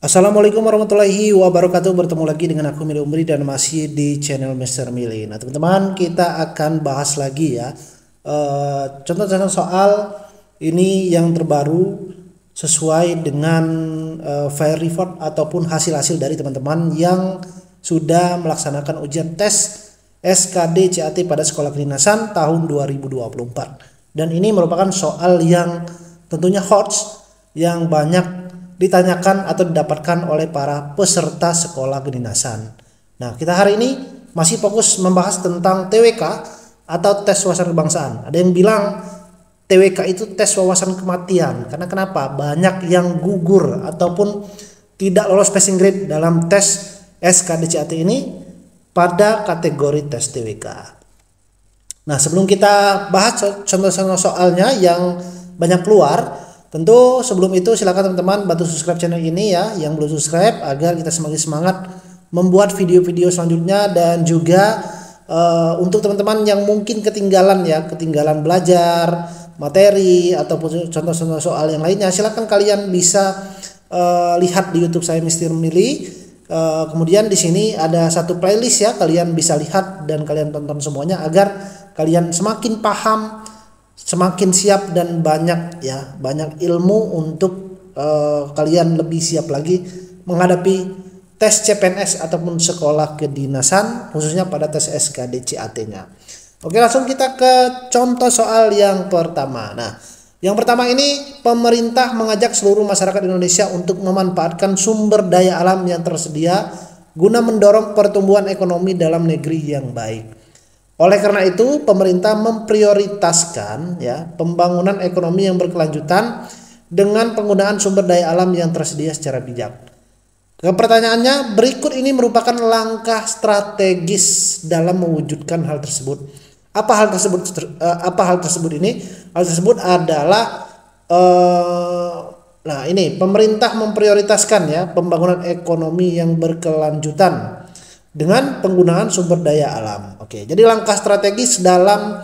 Assalamualaikum warahmatullahi wabarakatuh. Bertemu lagi dengan aku Mili Umri dan masih di channel Mr. Mili. Nah teman-teman, kita akan bahas lagi ya contoh-contoh soal ini yang terbaru sesuai dengan file report ataupun hasil-hasil dari teman-teman yang sudah melaksanakan ujian tes SKD CAT pada Sekolah Kedinasan tahun 2024. Dan ini merupakan soal yang tentunya hot, yang banyak ditanyakan atau didapatkan oleh para peserta sekolah kedinasan. Nah, kita hari ini masih fokus membahas tentang TWK atau tes wawasan kebangsaan. Ada yang bilang TWK itu tes wawasan kematian. Karena kenapa? Banyak yang gugur ataupun tidak lolos passing grade dalam tes SKD-CAT ini pada kategori tes TWK. Nah, sebelum kita bahas contoh-contoh soalnya yang banyak keluar, tentu sebelum itu silakan teman-teman bantu subscribe channel ini ya, yang belum subscribe, agar kita semakin semangat membuat video-video selanjutnya. Dan juga untuk teman-teman yang mungkin ketinggalan belajar materi ataupun contoh-contoh soal yang lainnya, silakan kalian bisa lihat di YouTube saya Mr. Mili. Kemudian di sini ada satu playlist ya, kalian bisa lihat dan kalian tonton semuanya agar kalian semakin paham, semakin siap, dan banyak ilmu untuk kalian lebih siap lagi menghadapi tes CPNS ataupun sekolah kedinasan, khususnya pada tes SKD CAT-nya. Oke, langsung kita ke contoh soal yang pertama. Nah, yang pertama ini, pemerintah mengajak seluruh masyarakat Indonesia untuk memanfaatkan sumber daya alam yang tersedia guna mendorong pertumbuhan ekonomi dalam negeri yang baik. Oleh karena itu, pemerintah memprioritaskan pembangunan ekonomi yang berkelanjutan dengan penggunaan sumber daya alam yang tersedia secara bijak. Pertanyaannya, berikut ini merupakan langkah strategis dalam mewujudkan hal tersebut. Apa hal tersebut ini? Hal tersebut adalah pemerintah memprioritaskan pembangunan ekonomi yang berkelanjutan dengan penggunaan sumber daya alam. Oke, jadi langkah strategis dalam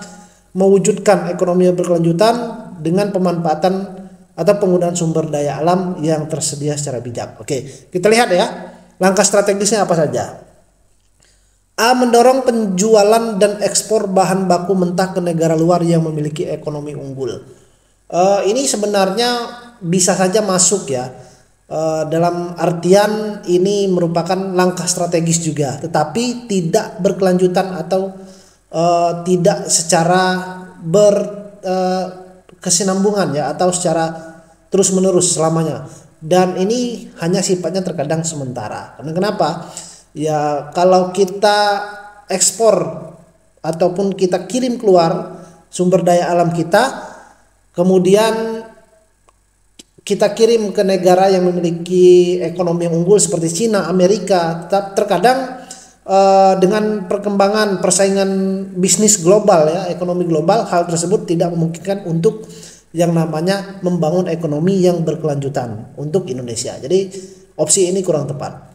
mewujudkan ekonomi yang berkelanjutan dengan pemanfaatan atau penggunaan sumber daya alam yang tersedia secara bijak. Oke, kita lihat ya, langkah strategisnya apa saja. A. Mendorong penjualan dan ekspor bahan baku mentah ke negara luar yang memiliki ekonomi unggul. Ini sebenarnya bisa saja masuk ya, dalam artian ini merupakan langkah strategis juga, tetapi tidak berkelanjutan atau tidak secara berkesinambungan atau secara terus menerus selamanya. Dan ini hanya sifatnya terkadang sementara. Karena kenapa? Ya, kalau kita ekspor ataupun kita kirim keluar sumber daya alam kita, kemudian kita kirim ke negara yang memiliki ekonomi yang unggul seperti Cina, Amerika, terkadang dengan perkembangan persaingan bisnis global ekonomi global, hal tersebut tidak memungkinkan untuk yang namanya membangun ekonomi yang berkelanjutan untuk Indonesia. Jadi opsi ini kurang tepat.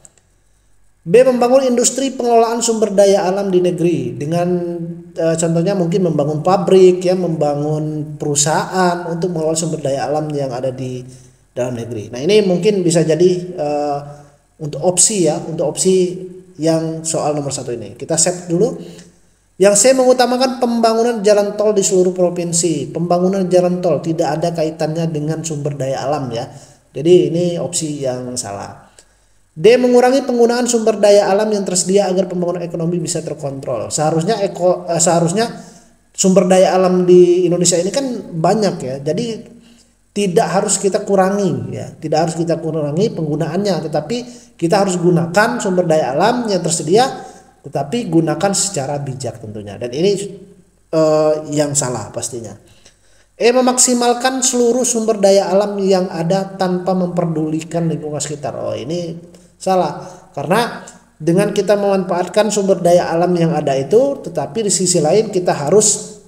B. Membangun industri pengelolaan sumber daya alam di negeri dengan contohnya mungkin membangun pabrik membangun perusahaan untuk mengelola sumber daya alam yang ada di dalam negeri. Nah, ini mungkin bisa jadi untuk opsi yang soal nomor 1 ini. Kita set dulu. Yang C. Mengutamakan pembangunan jalan tol di seluruh provinsi. Pembangunan jalan tol tidak ada kaitannya dengan sumber daya alam ya. Jadi ini opsi yang salah. D. Mengurangi penggunaan sumber daya alam yang tersedia agar pembangunan ekonomi bisa terkontrol. Seharusnya sumber daya alam di Indonesia ini kan banyak ya. Jadi tidak harus kita kurangi penggunaannya, tetapi kita harus gunakan sumber daya alam yang tersedia, tetapi gunakan secara bijak tentunya. Dan ini yang salah pastinya. E. Memaksimalkan seluruh sumber daya alam yang ada tanpa memperdulikan lingkungan sekitar. Oh, ini salah, karena dengan kita memanfaatkan sumber daya alam yang ada itu, tetapi di sisi lain kita harus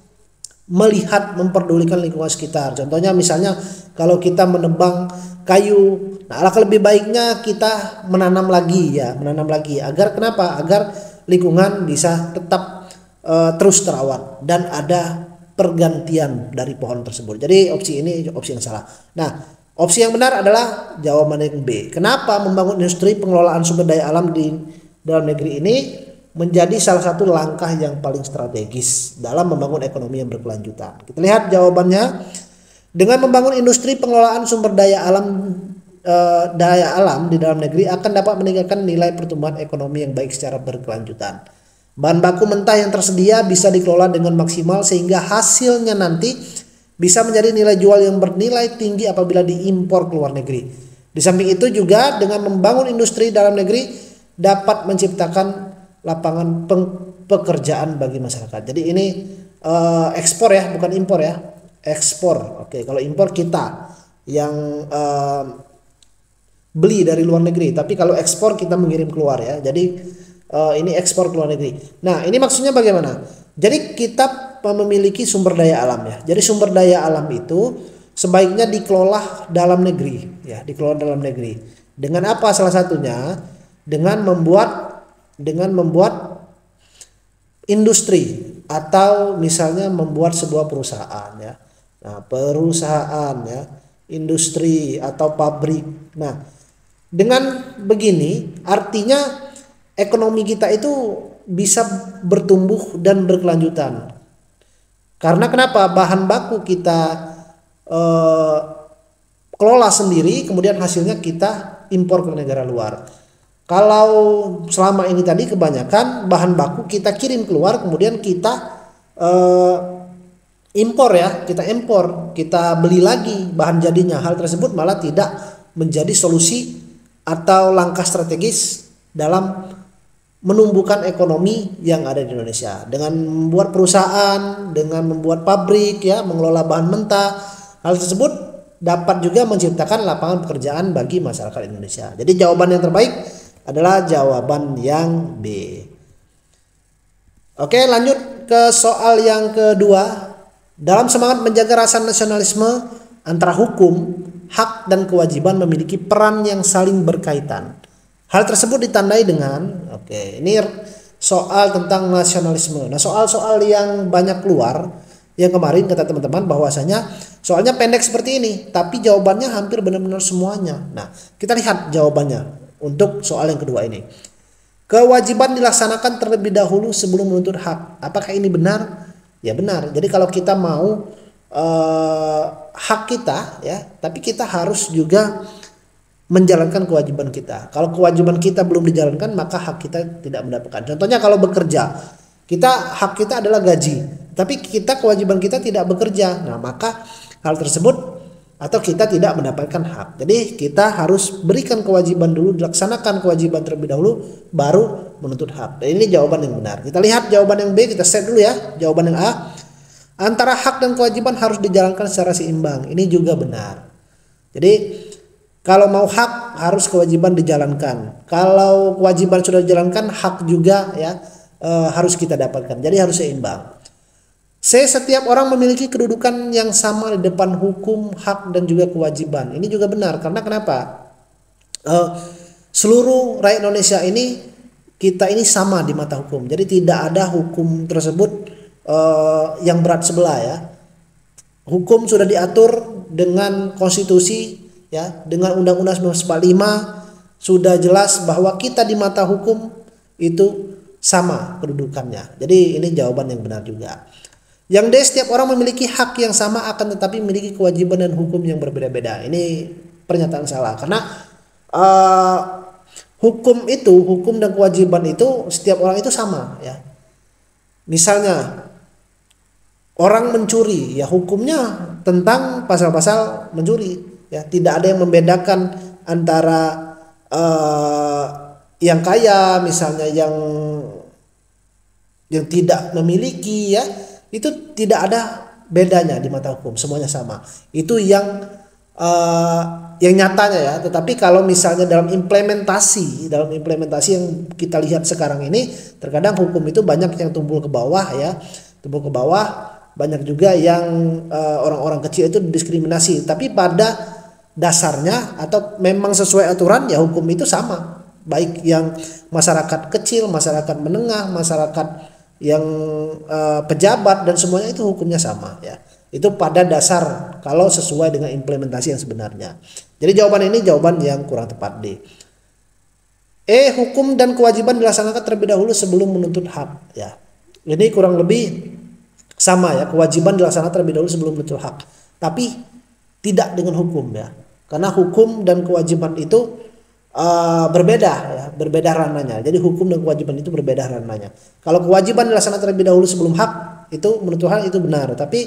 melihat memperdulikan lingkungan sekitar. Contohnya misalnya kalau kita menebang kayu, nah alangkah lebih baiknya kita menanam lagi agar kenapa? Agar lingkungan bisa tetap terus terawat dan ada pergantian dari pohon tersebut. Jadi opsi ini opsi yang salah. Nah, opsi yang benar adalah jawaban yang B. Kenapa membangun industri pengelolaan sumber daya alam di dalam negeri ini menjadi salah satu langkah yang paling strategis dalam membangun ekonomi yang berkelanjutan. Kita lihat jawabannya. Dengan membangun industri pengelolaan sumber daya alam di dalam negeri akan dapat meningkatkan nilai pertumbuhan ekonomi yang baik secara berkelanjutan. Bahan baku mentah yang tersedia bisa dikelola dengan maksimal sehingga hasilnya nanti bisa menjadi nilai jual yang bernilai tinggi apabila diimpor ke luar negeri. Di samping itu juga dengan membangun industri dalam negeri dapat menciptakan lapangan pekerjaan bagi masyarakat. Jadi ini ekspor ya, bukan impor ya. Ekspor. Oke, kalau impor kita yang beli dari luar negeri, tapi kalau ekspor kita mengirim keluar ya. Jadi ini ekspor ke luar negeri. Nah, ini maksudnya bagaimana? Jadi kita memiliki sumber daya alam ya. Jadi sumber daya alam itu sebaiknya dikelola dalam negeri ya, dikelola dalam negeri. Dengan apa salah satunya? Dengan membuat industri atau misalnya membuat sebuah perusahaan ya. Nah, perusahaan ya, industri atau pabrik. Nah, dengan begini artinya ekonomi kita itu bisa bertumbuh dan berkelanjutan. Karena kenapa? Bahan baku kita kelola sendiri, kemudian hasilnya kita impor ke negara luar. Kalau selama ini tadi kebanyakan bahan baku kita kirim keluar, kemudian kita impor ya, kita beli lagi bahan jadinya. Hal tersebut malah tidak menjadi solusi atau langkah strategis dalam menumbuhkan ekonomi yang ada di Indonesia. Dengan membuat perusahaan, dengan membuat pabrik ya, mengelola bahan mentah, hal tersebut dapat juga menciptakan lapangan pekerjaan bagi masyarakat Indonesia. Jadi jawaban yang terbaik adalah jawaban yang B. Oke, lanjut ke soal yang kedua. Dalam semangat menjaga rasa nasionalisme antara hukum, hak dan kewajiban memiliki peran yang saling berkaitan. Hal tersebut ditandai dengan, ini soal tentang nasionalisme. Nah, soal-soal yang banyak keluar yang kemarin kata teman-teman bahwasanya soalnya pendek seperti ini, tapi jawabannya hampir benar-benar semuanya. Nah, kita lihat jawabannya untuk soal yang kedua ini. Kewajiban dilaksanakan terlebih dahulu sebelum menuntut hak. Apakah ini benar? Ya benar. Jadi kalau kita mau hak kita ya, tapi kita harus juga menjalankan kewajiban kita. Kalau kewajiban kita belum dijalankan, maka hak kita tidak mendapatkan. Contohnya kalau bekerja, hak kita adalah gaji, tapi kewajiban kita tidak bekerja. Nah, maka hal tersebut atau kita tidak mendapatkan hak. Jadi kita harus berikan kewajiban dulu, dilaksanakan kewajiban terlebih dahulu, baru menuntut hak. Dan ini jawaban yang benar. Kita lihat jawaban yang B, kita set dulu ya. Jawaban yang A, antara hak dan kewajiban harus dijalankan secara seimbang. Ini juga benar. Jadi kalau mau hak harus kewajiban dijalankan. Kalau kewajiban sudah dijalankan, hak juga ya harus kita dapatkan. Jadi harus seimbang. C. Setiap orang memiliki kedudukan yang sama di depan hukum, hak dan juga kewajiban. Ini juga benar. Karena kenapa? Seluruh rakyat Indonesia ini, kita ini sama di mata hukum. Jadi tidak ada hukum tersebut yang berat sebelah ya. Hukum sudah diatur dengan konstitusi ya, dengan Undang-Undang 1945 sudah jelas bahwa kita di mata hukum itu sama kedudukannya. Jadi ini jawaban yang benar juga. Yang D, setiap orang memiliki hak yang sama akan tetapi memiliki kewajiban dan hukum yang berbeda-beda. Ini pernyataan salah karena hukum dan kewajiban itu setiap orang itu sama ya. Misalnya orang mencuri ya, hukumnya tentang pasal-pasal mencuri ya, tidak ada yang membedakan antara yang kaya misalnya yang tidak memiliki ya, itu tidak ada bedanya di mata hukum, semuanya sama. Itu yang nyatanya ya. Tetapi kalau misalnya dalam implementasi yang kita lihat sekarang ini, terkadang hukum itu banyak yang tumpul ke bawah ya, banyak juga yang orang-orang kecil itu diskriminasi. Tapi pada dasarnya atau memang sesuai aturan ya, hukum itu sama, baik yang masyarakat kecil, masyarakat menengah, masyarakat yang pejabat, dan semuanya itu hukumnya sama ya. Itu pada dasar kalau sesuai dengan implementasi yang sebenarnya. Jadi jawaban ini jawaban yang kurang tepat D. Hukum dan kewajiban dilaksanakan terlebih dahulu sebelum menuntut hak. Ya, ini kurang lebih sama ya, kewajiban dilaksanakan terlebih dahulu sebelum menuntut hak. Tapi tidak dengan hukum ya, karena hukum dan kewajiban itu berbeda ya, berbeda ranahnya. Jadi hukum dan kewajiban itu berbeda ranahnya. Kalau kewajiban dilaksanakan terlebih dahulu sebelum hak, itu menuntut hak itu benar. Tapi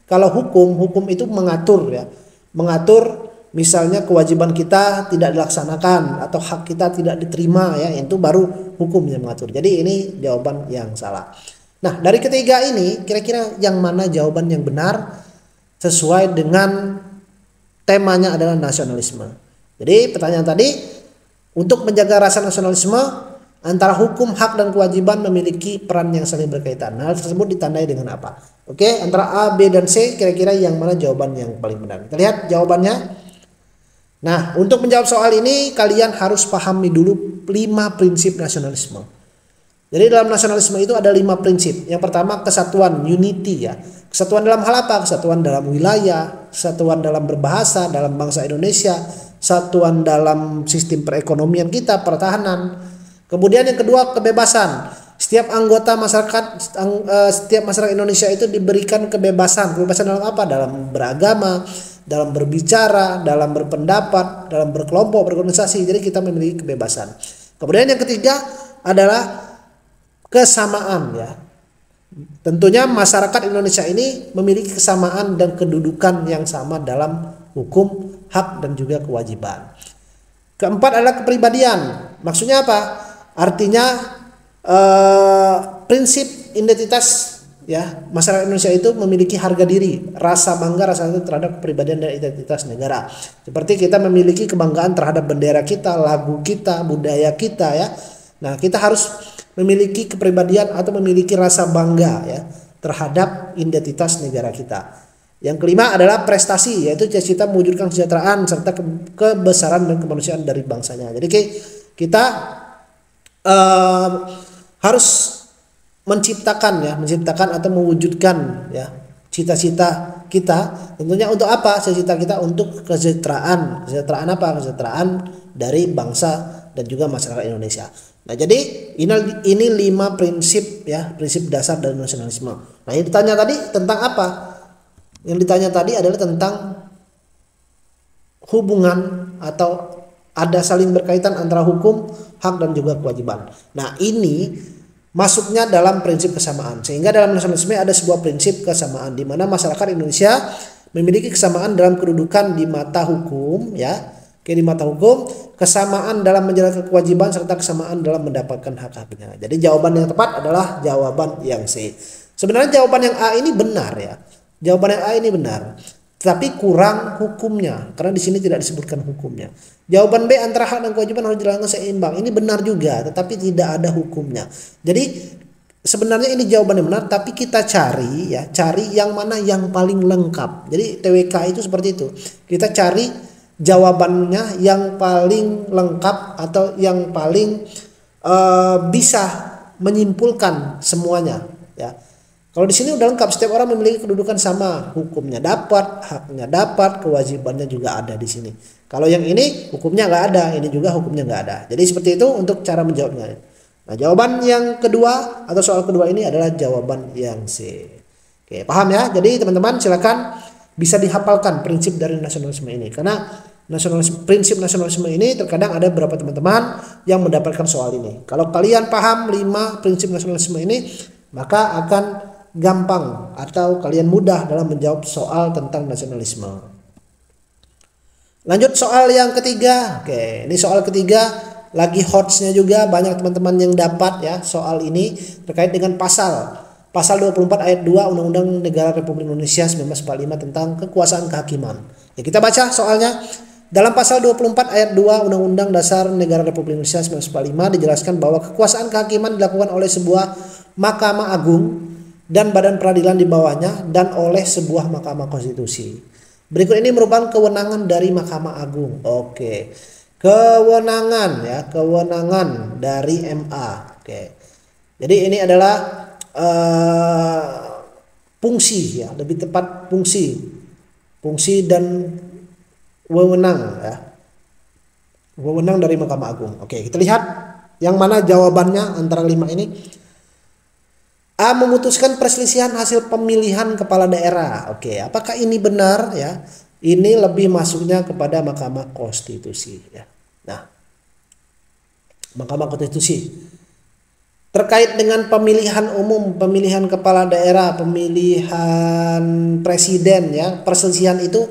kalau hukum itu mengatur ya, mengatur. Misalnya kewajiban kita tidak dilaksanakan atau hak kita tidak diterima ya, itu baru hukum yang mengatur. Jadi ini jawaban yang salah. Nah, dari ketiga ini kira-kira yang mana jawaban yang benar sesuai dengan temanya adalah nasionalisme. Jadi pertanyaan tadi, untuk menjaga rasa nasionalisme antara hukum, hak dan kewajiban memiliki peran yang saling berkaitan. Hal tersebut ditandai dengan apa? Oke, antara A, B dan C kira-kira yang mana jawaban yang paling benar? Kita lihat jawabannya. Nah, untuk menjawab soal ini kalian harus pahami dulu 5 prinsip nasionalisme. Jadi dalam nasionalisme itu ada 5 prinsip. Yang pertama kesatuan, unity ya. Kesatuan dalam hal apa? Kesatuan dalam wilayah, kesatuan dalam berbahasa, dalam bangsa Indonesia, kesatuan dalam sistem perekonomian kita, pertahanan. Kemudian yang kedua kebebasan. Setiap anggota masyarakat, setiap masyarakat Indonesia itu diberikan kebebasan. Kebebasan dalam apa? Dalam beragama, dalam berbicara, dalam berpendapat, dalam berkelompok, berorganisasi. Jadi kita memiliki kebebasan. Kemudian yang ketiga adalah kesamaan ya. Tentunya masyarakat Indonesia ini memiliki kesamaan dan kedudukan yang sama dalam hukum, hak dan juga kewajiban. Keempat adalah kepribadian. Maksudnya apa? Artinya prinsip identitas ya, masyarakat Indonesia itu memiliki harga diri, rasa bangga, rasa terhadap kepribadian dan identitas negara. Seperti kita memiliki kebanggaan terhadap bendera kita, lagu kita, budaya kita ya. Nah, kita harus memiliki kepribadian atau memiliki rasa bangga ya terhadap identitas negara kita. Yang kelima adalah prestasi, yaitu cita-cita mewujudkan kesejahteraan serta kebesaran dan kemanusiaan dari bangsanya. Jadi kita harus menciptakan atau mewujudkan ya cita-cita kita. Tentunya untuk apa? Cita-cita kita untuk kesejahteraan apa? Kesejahteraan dari bangsa dan juga masyarakat Indonesia. Nah, jadi ini 5 prinsip ya, prinsip dasar dari nasionalisme. Nah, yang ditanya tadi tentang apa? Yang ditanya tadi adalah tentang hubungan atau ada saling berkaitan antara hukum, hak dan juga kewajiban. Nah, ini masuknya dalam prinsip kesamaan. Sehingga dalam nasionalisme ada sebuah prinsip kesamaan di mana masyarakat Indonesia memiliki kesamaan dalam kedudukan di mata hukum ya. Di mata hukum, kesamaan dalam menjalankan kewajiban serta kesamaan dalam mendapatkan hak-haknya. Jadi jawaban yang tepat adalah jawaban yang C. Sebenarnya jawaban yang A ini benar ya. Jawaban yang A ini benar, tapi kurang hukumnya karena di sini tidak disebutkan hukumnya. Jawaban B antara hak dan kewajiban harus dijalankan seimbang. Ini benar juga, tetapi tidak ada hukumnya. Jadi sebenarnya ini jawaban yang benar, tapi kita cari yang mana yang paling lengkap. Jadi TWK itu seperti itu. Kita cari jawabannya yang paling lengkap atau yang paling bisa menyimpulkan semuanya ya. Kalau di sini udah lengkap, setiap orang memiliki kedudukan sama, hukumnya dapat, haknya dapat, kewajibannya juga ada di sini. Kalau yang ini hukumnya nggak ada, ini juga hukumnya nggak ada. Jadi seperti itu untuk cara menjawabnya. Nah, jawaban yang kedua atau soal kedua ini adalah jawaban yang C. Oke, paham ya? Jadi teman-teman silakan bisa dihafalkan prinsip dari nasionalisme ini, karena prinsip nasionalisme ini terkadang ada beberapa teman-teman yang mendapatkan soal ini. Kalau kalian paham 5 prinsip nasionalisme ini, maka akan gampang atau kalian mudah dalam menjawab soal tentang nasionalisme. Lanjut soal yang ketiga. Oke, ini soal ketiga lagi hotsnya juga, banyak teman-teman yang dapat ya soal ini terkait dengan pasal 24 ayat 2 Undang-Undang Negara Republik Indonesia 1945 tentang kekuasaan kehakiman. Ya, kita baca soalnya. Dalam pasal 24 ayat 2 Undang-Undang Dasar Negara Republik Indonesia 1945 dijelaskan bahwa kekuasaan kehakiman dilakukan oleh sebuah Mahkamah Agung dan badan peradilan di bawahnya dan oleh sebuah Mahkamah Konstitusi. Berikut ini merupakan kewenangan dari Mahkamah Agung. Oke. Kewenangan dari MA. Oke. Jadi ini adalah fungsi ya, lebih tepat fungsi dan wewenang ya, wewenang dari Mahkamah Agung. Oke, kita lihat yang mana jawabannya antara 5 ini. A. Memutuskan perselisihan hasil pemilihan kepala daerah. Oke, apakah ini benar ya? Ini lebih masuknya kepada Mahkamah Konstitusi ya. Nah, Mahkamah Konstitusi terkait dengan pemilihan umum, pemilihan kepala daerah, pemilihan presiden ya, perselisihan itu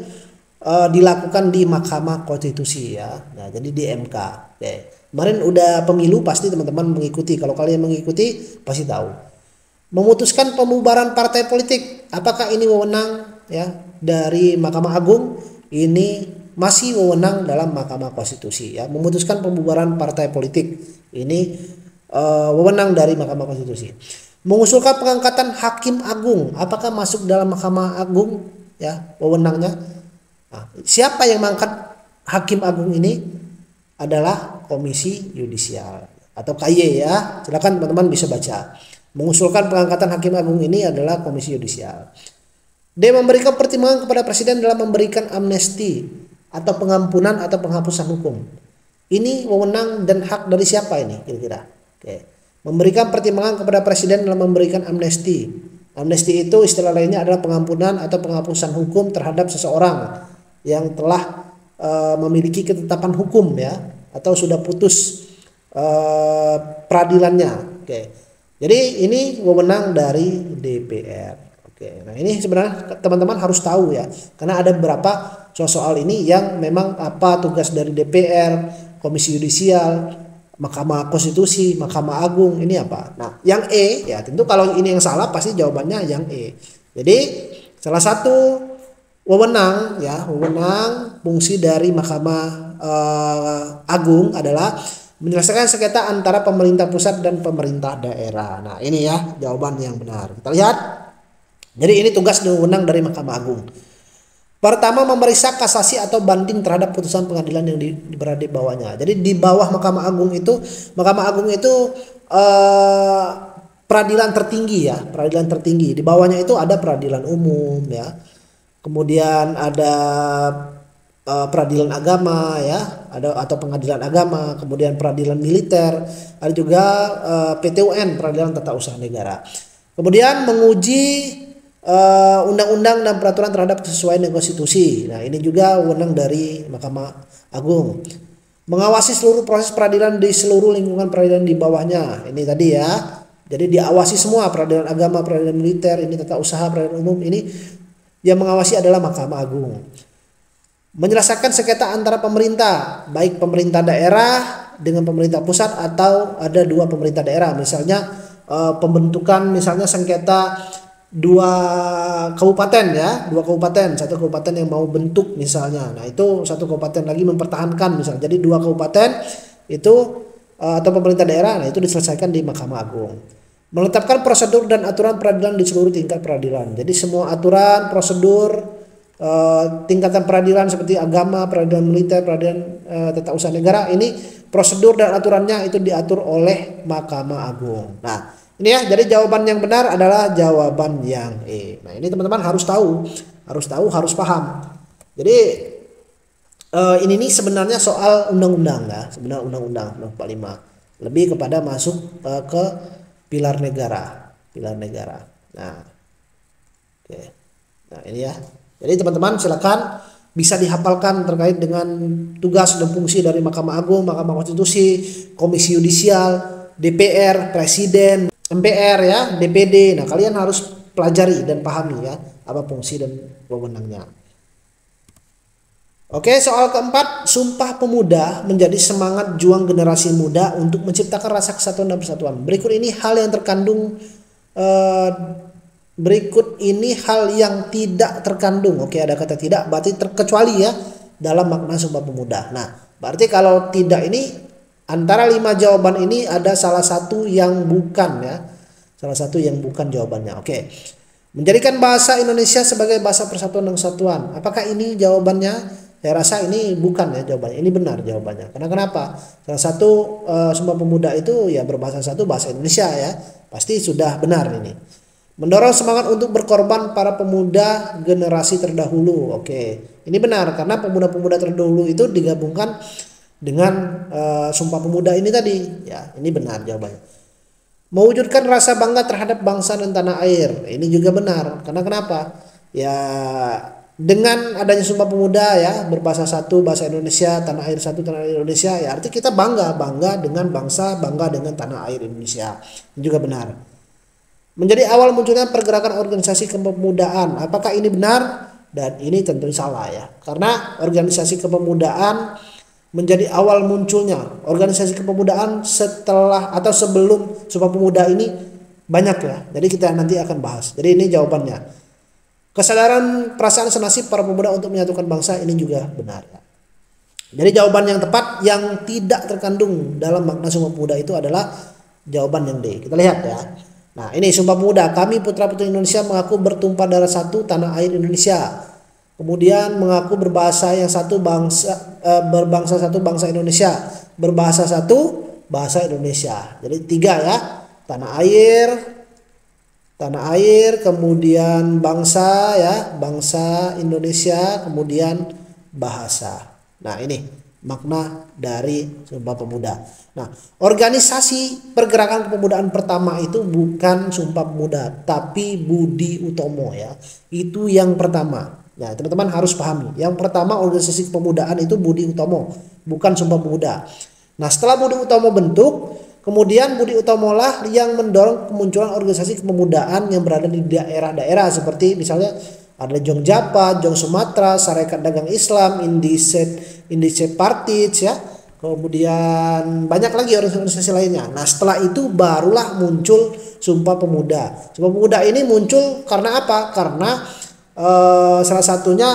dilakukan di Mahkamah Konstitusi ya. Nah, jadi di MK. Oke. Kemarin udah pemilu, pasti teman-teman mengikuti. Kalau kalian mengikuti pasti tahu. Memutuskan pembubaran partai politik, apakah ini wewenang ya dari Mahkamah Agung? Ini masih wewenang dalam Mahkamah Konstitusi ya. Memutuskan pembubaran partai politik ini wewenang dari Mahkamah Konstitusi. Mengusulkan pengangkatan hakim agung, apakah masuk dalam Mahkamah Agung ya wewenangnya? Nah, siapa yang mengangkat hakim agung ini? Adalah Komisi Yudisial atau KY ya. Silakan teman-teman bisa baca. Mengusulkan pengangkatan hakim agung ini adalah Komisi Yudisial. D. Memberikan pertimbangan kepada presiden dalam memberikan amnesti atau pengampunan atau penghapusan hukum. Ini wewenang dan hak dari siapa ini kira-kira? Oke. Memberikan pertimbangan kepada presiden dalam memberikan amnesti. Amnesti itu istilah lainnya adalah pengampunan atau penghapusan hukum terhadap seseorang yang telah memiliki ketetapan hukum ya, atau sudah putus peradilannya. Oke. Jadi ini wewenang dari DPR. Oke. Nah, ini sebenarnya teman-teman harus tahu ya, karena ada beberapa soal ini yang memang apa tugas dari DPR, Komisi Yudisial, Mahkamah Konstitusi, Mahkamah Agung, ini apa? Nah, yang E ya, tentu kalau ini yang salah pasti jawabannya yang E. Jadi salah satu wewenang ya, wewenang fungsi dari Mahkamah Agung adalah menyelesaikan sengketa antara pemerintah pusat dan pemerintah daerah. Nah, ini ya jawaban yang benar. Kita lihat. Jadi ini tugas dan wewenang dari Mahkamah Agung. Pertama, memeriksa kasasi atau banding terhadap putusan pengadilan yang berada di bawahnya. Jadi di bawah Mahkamah Agung itu peradilan tertinggi ya, peradilan tertinggi. Di bawahnya itu ada peradilan umum ya. Kemudian ada peradilan agama ya, ada atau pengadilan agama, kemudian peradilan militer, ada juga PTUN, peradilan tata usaha negara. Kemudian menguji undang-undang dan peraturan terhadap sesuai dengan konstitusi. Nah, ini juga wewenang dari Mahkamah Agung. Mengawasi seluruh proses peradilan di seluruh lingkungan peradilan di bawahnya. Ini tadi ya. Jadi diawasi semua, peradilan agama, peradilan militer, ini tata usaha, peradilan umum, ini yang mengawasi adalah Mahkamah Agung. Menyelesaikan sengketa antara pemerintah, baik pemerintah daerah dengan pemerintah pusat atau ada dua pemerintah daerah. Misalnya pembentukan misalnya sengketa dua kabupaten ya, satu kabupaten yang mau bentuk misalnya. Nah, itu satu kabupaten lagi mempertahankan misalnya. Jadi dua kabupaten itu atau pemerintah daerah, nah itu diselesaikan di Mahkamah Agung. Menetapkan prosedur dan aturan peradilan di seluruh tingkat peradilan. Jadi semua aturan, prosedur tingkatan peradilan seperti agama, peradilan militer, peradilan tata usaha negara, ini prosedur dan aturannya itu diatur oleh Mahkamah Agung. Nah, ini ya, jadi jawaban yang benar adalah jawaban yang E. Nah, ini teman-teman harus tahu, harus paham. Jadi ini sebenarnya soal undang-undang ya, sebenarnya undang-undang 45 lebih kepada masuk ke pilar negara. Nah, oke. Nah, ini ya. Jadi teman-teman silakan bisa dihafalkan terkait dengan tugas dan fungsi dari Mahkamah Agung, Mahkamah Konstitusi, Komisi Yudisial, DPR, Presiden, MPR ya, DPD. Nah, kalian harus pelajari dan pahami ya apa fungsi dan wewenangnya. Oke, soal keempat, Sumpah Pemuda menjadi semangat juang generasi muda untuk menciptakan rasa kesatuan dan persatuan. Berikut ini hal yang tidak terkandung. Oke, ada kata tidak, berarti terkecuali ya dalam makna Sumpah Pemuda. Nah, berarti kalau tidak ini antara 5 jawaban ini ada salah satu yang bukan ya. Salah satu yang bukan jawabannya. Oke. Menjadikan bahasa Indonesia sebagai bahasa persatuan dan kesatuan. Apakah ini jawabannya? Saya rasa ini bukan ya jawabannya. Ini benar jawabannya. Karena kenapa? Salah satu Sumpah Pemuda itu ya berbahasa satu bahasa Indonesia ya. Pasti sudah benar ini. Mendorong semangat untuk berkorban para pemuda generasi terdahulu. Oke, ini benar karena pemuda-pemuda terdahulu itu digabungkan dengan Sumpah Pemuda ini tadi. Ya, ini benar jawabannya. Mewujudkan rasa bangga terhadap bangsa dan tanah air. Ini juga benar. Karena kenapa? Ya, dengan adanya Sumpah Pemuda ya, berbahasa satu, bahasa Indonesia, tanah air satu, tanah air Indonesia, ya arti kita bangga dengan bangsa, bangga dengan tanah air Indonesia. Ini juga benar. Menjadi awal munculnya pergerakan organisasi kepemudaan. Apakah ini benar? Dan ini tentu salah ya. Karena organisasi kepemudaan menjadi awal munculnya. Organisasi kepemudaan setelah atau sebelum Sumpah Pemuda ini banyak ya. Jadi kita nanti akan bahas. Jadi ini jawabannya. Kesadaran perasaan senasib para pemuda untuk menyatukan bangsa ini juga benar ya. Jadi jawaban yang tepat yang tidak terkandung dalam makna Sumpah Pemuda itu adalah jawaban yang D. Kita lihat ya. Nah ini Sumpah Pemuda, kami putra-putri Indonesia mengaku bertumpah darah satu tanah air Indonesia. Kemudian mengaku berbahasa yang satu bangsa, berbangsa satu bangsa Indonesia, berbahasa satu bahasa Indonesia. Jadi 3 ya, tanah air, kemudian bangsa ya, bangsa Indonesia, kemudian bahasa. Nah ini makna dari Sumpah Pemuda. Nah, organisasi pergerakan kepemudaan pertama itu bukan Sumpah Pemuda, tapi Budi Utomo ya. Itu yang pertama. Ya, teman-teman harus pahami. Yang pertama organisasi kepemudaan itu Budi Utomo, bukan Sumpah Pemuda. Nah, setelah Budi Utomo bentuk, kemudian Budi Utomo lah yang mendorong kemunculan organisasi kepemudaan yang berada di daerah-daerah seperti misalnya ada Jong Japa, Jong Sumatera, Sarekat Dagang Islam, Indice Partage ya. Kemudian banyak lagi organisasi lainnya. Nah setelah itu barulah muncul Sumpah Pemuda. Sumpah Pemuda ini muncul karena apa? Karena salah satunya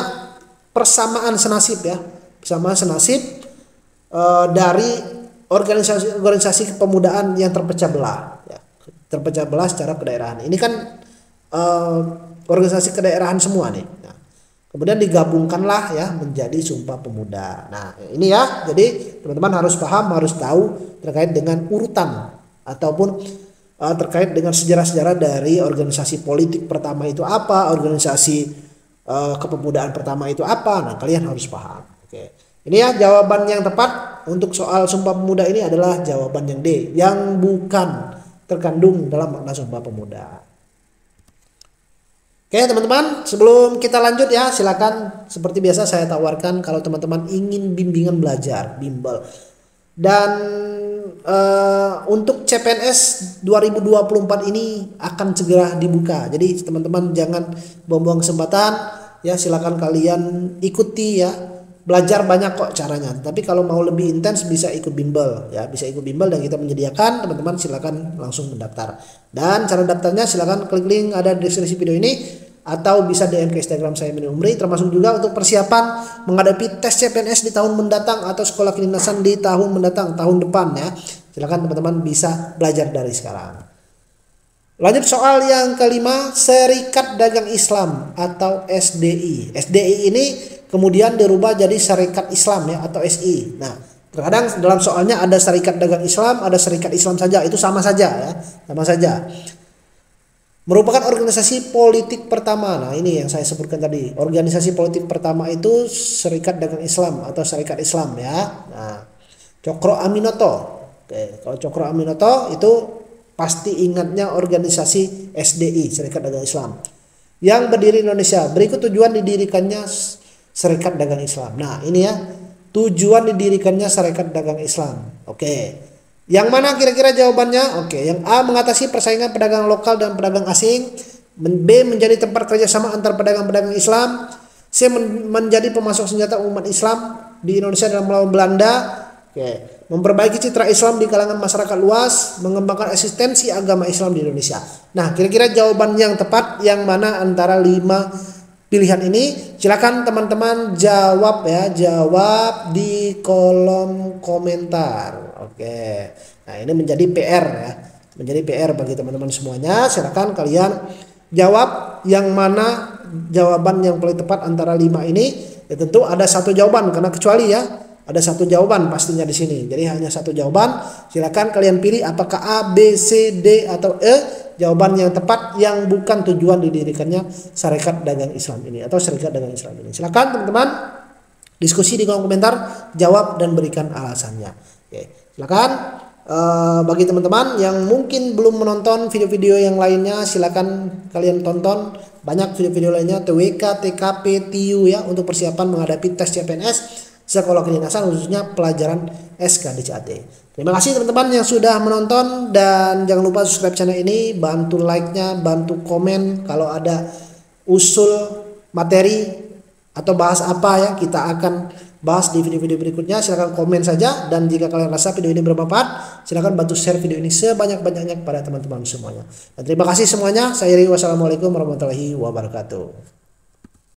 persamaan senasib ya. Persamaan senasib dari organisasi kepemudaan yang terpecah belah. Ya. Terpecah belah secara kedaerahan. Ini kan organisasi kedaerahan semua nih. Nah, kemudian digabungkanlah ya menjadi Sumpah Pemuda. Nah ini ya, jadi teman-teman harus paham, harus tahu terkait dengan urutan ataupun terkait dengan sejarah-sejarah dari organisasi politik pertama itu apa, organisasi kepemudaan pertama itu apa. Nah kalian harus paham. Oke. Ini ya jawaban yang tepat untuk soal Sumpah Pemuda ini adalah jawaban yang D, yang bukan terkandung dalam makna Sumpah Pemuda. Oke teman-teman, sebelum kita lanjut ya, silakan seperti biasa saya tawarkan kalau teman-teman ingin bimbingan belajar, bimbel. Dan untuk CPNS 2024 ini akan segera dibuka. Jadi teman-teman jangan buang-buang kesempatan ya, silakan kalian ikuti ya. Belajar banyak kok caranya. Tapi kalau mau lebih intens bisa ikut bimbel ya, bisa ikut bimbel dan kita menyediakan. Teman-teman silakan langsung mendaftar. Dan cara daftarnya silakan klik link ada di deskripsi video ini atau bisa DM ke Instagram saya Mini Umri, termasuk juga untuk persiapan menghadapi tes CPNS di tahun mendatang atau sekolah kedinasan di tahun mendatang, tahun depan ya. Silakan teman-teman bisa belajar dari sekarang. Lanjut soal yang kelima, Serikat Dagang Islam atau SDI. SDI ini kemudian dirubah jadi Serikat Islam ya atau SI. Nah, terkadang dalam soalnya ada Serikat Dagang Islam, ada Serikat Islam saja, itu sama saja ya, sama saja. Merupakan organisasi politik pertama. Nah, ini yang saya sebutkan tadi. Organisasi politik pertama itu Serikat Dagang Islam atau Serikat Islam ya. Nah, Cokro Aminoto. Oke, kalau Cokro Aminoto itu pasti ingatnya organisasi SDI, Serikat Dagang Islam, yang berdiri Indonesia. Berikut tujuan didirikannya Serikat Dagang Islam. Nah, ini ya, tujuan didirikannya Serikat Dagang Islam. Oke. Yang mana kira-kira jawabannya? Oke, yang A mengatasi persaingan pedagang lokal dan pedagang asing, B menjadi tempat kerjasama antar pedagang-pedagang Islam, C menjadi pemasok senjata umat Islam di Indonesia dalam melawan Belanda. Oke, memperbaiki citra Islam di kalangan masyarakat luas, mengembangkan eksistensi agama Islam di Indonesia. Nah, kira-kira jawaban yang tepat yang mana antara 5 pilihan ini? Silakan teman-teman jawab ya, jawab di kolom komentar. Oke. Nah, ini menjadi PR ya. Menjadi PR bagi teman-teman semuanya. Silakan kalian jawab yang mana jawaban yang paling tepat antara 5 ini. Ya tentu ada satu jawaban karena kecuali ya, ada satu jawaban pastinya di sini. Jadi hanya satu jawaban. Silakan kalian pilih apakah A, B, C, D atau E. jawaban yang tepat yang bukan tujuan didirikannya Syarikat Dagang Islam ini atau Serikat Dagang Islam ini. Silakan teman-teman diskusi di kolom komentar, jawab dan berikan alasannya. Oke, silakan. Bagi teman-teman yang mungkin belum menonton video-video yang lainnya, silakan kalian tonton banyak video-video lainnya TWK, TKP, TIU ya untuk persiapan menghadapi tes CPNS sekolah kedinasan khususnya pelajaran SKDCAT. Terima kasih teman-teman yang sudah menonton dan jangan lupa subscribe channel ini, bantu like-nya, bantu komen kalau ada usul materi atau bahas apa ya kita akan bahas di video-video berikutnya. Silahkan komen saja dan jika kalian rasa video ini bermanfaat silahkan bantu share video ini sebanyak-banyaknya kepada teman-teman semuanya. Dan terima kasih semuanya. Saya Ri, wassalamualaikum warahmatullahi wabarakatuh.